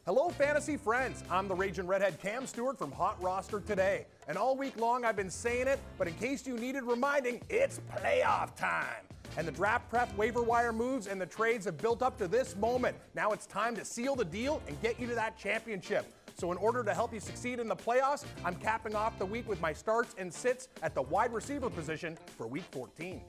Hello, fantasy friends. I'm the Raging Redhead Cam Stewart from HotRoster today. And all week long I've been saying it, but in case you needed reminding, it's playoff time. And the draft prep, waiver wire moves, and the trades have built up to this moment. Now it's time to seal the deal and get you to that championship. So in order to help you succeed in the playoffs, I'm capping off the week with my starts and sits at the wide receiver position for week 14.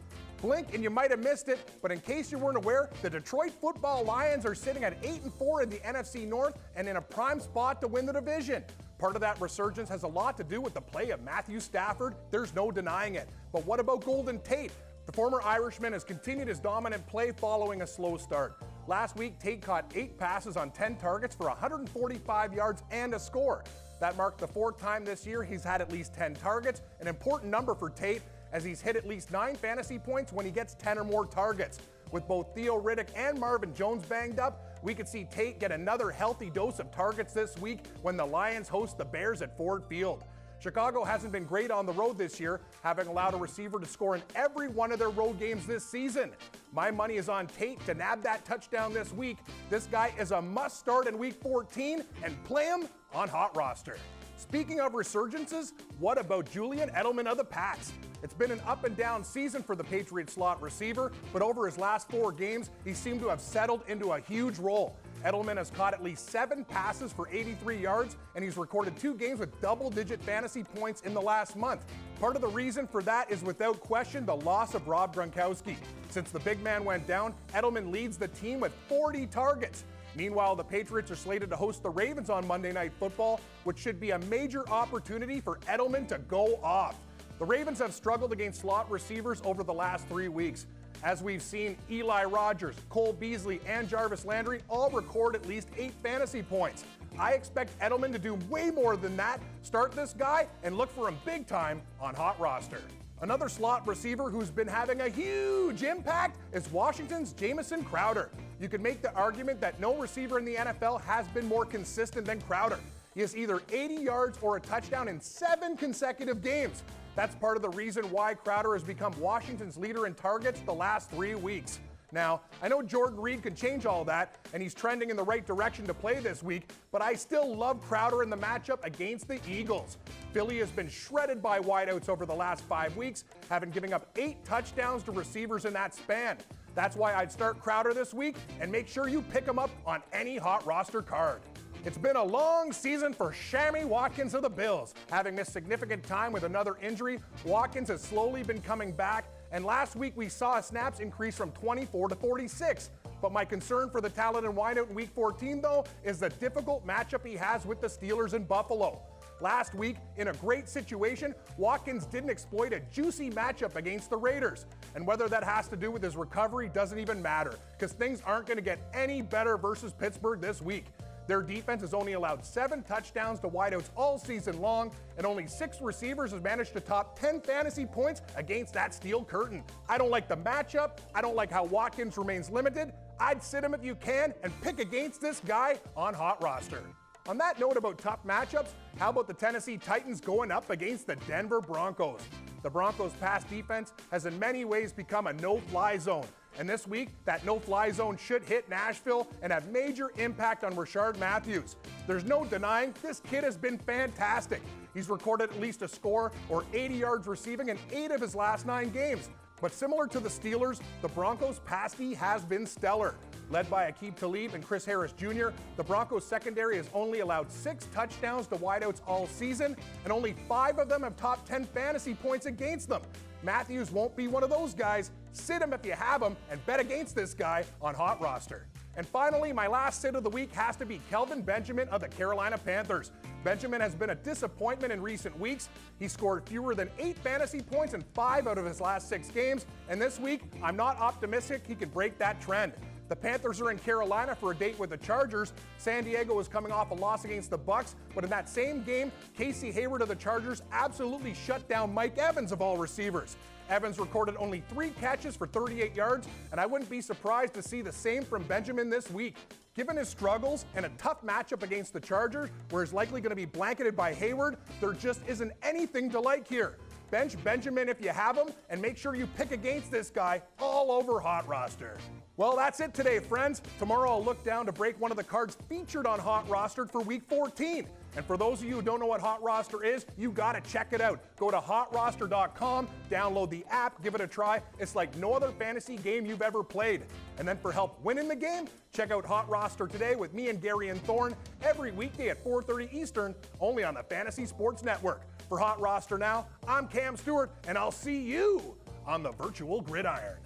Blink and you might have missed it, but in case you weren't aware, the Detroit Football Lions are sitting at 8-4 in the NFC North and in a prime spot to win the division. Part of that resurgence has a lot to do with the play of Matthew Stafford. There's no denying it. But what about Golden Tate? The former Irishman has continued his dominant play following a slow start. Last week, Tate caught 8 passes on 10 targets for 145 yards and a score. That marked the 4th time this year he's had at least 10 targets, an important number for Tate, as he's hit at least 9 fantasy points when he gets 10 or more targets. With both Theo Riddick and Marvin Jones banged up, we could see Tate get another healthy dose of targets this week when the Lions host the Bears at Ford Field. Chicago hasn't been great on the road this year, having allowed a receiver to score in every one of their road games this season. My money is on Tate to nab that touchdown this week. This guy is a must start in week 14 and play him on HotRoster. Speaking of resurgences, what about Julian Edelman of the Pats? It's been an up and down season for the Patriots slot receiver, but over his last 4 games, he seemed to have settled into a huge role. Edelman has caught at least 7 passes for 83 yards, and he's recorded 2 games with double-digit fantasy points in the last month. Part of the reason for that is without question the loss of Rob Gronkowski. Since the big man went down, Edelman leads the team with 40 targets. Meanwhile, the Patriots are slated to host the Ravens on Monday Night Football, which should be a major opportunity for Edelman to go off. The Ravens have struggled against slot receivers over the last 3 weeks. As we've seen, Eli Rogers, Cole Beasley, and Jarvis Landry all record at least 8 fantasy points. I expect Edelman to do way more than that. Start this guy and look for him big time on HotRoster. Another slot receiver who's been having a huge impact is Washington's Jamison Crowder. You could make the argument that no receiver in the NFL has been more consistent than Crowder. He has either 80 yards or a touchdown in 7 consecutive games. That's part of the reason why Crowder has become Washington's leader in targets the last 3 weeks. Now, I know Jordan Reed can change all that, and he's trending in the right direction to play this week, but I still love Crowder in the matchup against the Eagles. Philly has been shredded by wideouts over the last 5 weeks, having given up 8 touchdowns to receivers in that span. That's why I'd start Crowder this week, and make sure you pick him up on any HotRoster card. It's been a long season for Sammy Watkins of the Bills. Having missed significant time with another injury, Watkins has slowly been coming back, and last week we saw his snaps increase from 24 to 46. But my concern for the talented wideout in week 14, though, is the difficult matchup he has with the Steelers in Buffalo. Last week, in a great situation, Watkins didn't exploit a juicy matchup against the Raiders. And whether that has to do with his recovery doesn't even matter, because things aren't going to get any better versus Pittsburgh this week. Their defense has only allowed 7 touchdowns to wideouts all season long, and only 6 receivers have managed to top 10 fantasy points against that steel curtain. I don't like the matchup. I don't like how Watkins remains limited. I'd sit him if you can and pick against this guy on HotRoster. On that note about tough matchups, how about the Tennessee Titans going up against the Denver Broncos? The Broncos' pass defense has in many ways become a no-fly zone. And this week, that no-fly zone should hit Nashville and have major impact on Rashard Matthews. There's no denying this kid has been fantastic. He's recorded at least a score or 80 yards receiving in 8 of his last 9 games. But similar to the Steelers, the Broncos' pass D has been stellar. Led by Aqib Talib and Chris Harris Jr., the Broncos secondary has only allowed 6 touchdowns to wideouts all season, and only 5 of them have topped 10 fantasy points against them. Matthews won't be one of those guys. Sit him if you have him, and bet against this guy on HotRoster. And finally, my last sit of the week has to be Kelvin Benjamin of the Carolina Panthers. Benjamin has been a disappointment in recent weeks. He scored fewer than 8 fantasy points in 5 out of his last 6 games, and this week, I'm not optimistic he can break that trend. The Panthers are in Carolina for a date with the Chargers. San Diego is coming off a loss against the Bucks, but in that same game, Casey Hayward of the Chargers absolutely shut down Mike Evans of all receivers. Evans recorded only 3 catches for 38 yards, and I wouldn't be surprised to see the same from Benjamin this week. Given his struggles and a tough matchup against the Chargers, where he's likely going to be blanketed by Hayward, there just isn't anything to like here. bench Benjamin if you have him, and make sure you pick against this guy all over HotRoster. Well, that's it today, friends. Tomorrow I'll look down to break one of the cards featured on HotRoster for Week 14. And for those of you who don't know what HotRoster is, you gotta check it out. Go to HotRoster.com, download the app, give it a try. It's like no other fantasy game you've ever played. And then for help winning the game, check out HotRoster today with me and Gary and Thorne every weekday at 4:30 Eastern, only on the Fantasy Sports Network. For HotRoster now, I'm Cam Stewart, and I'll see you on the virtual gridiron.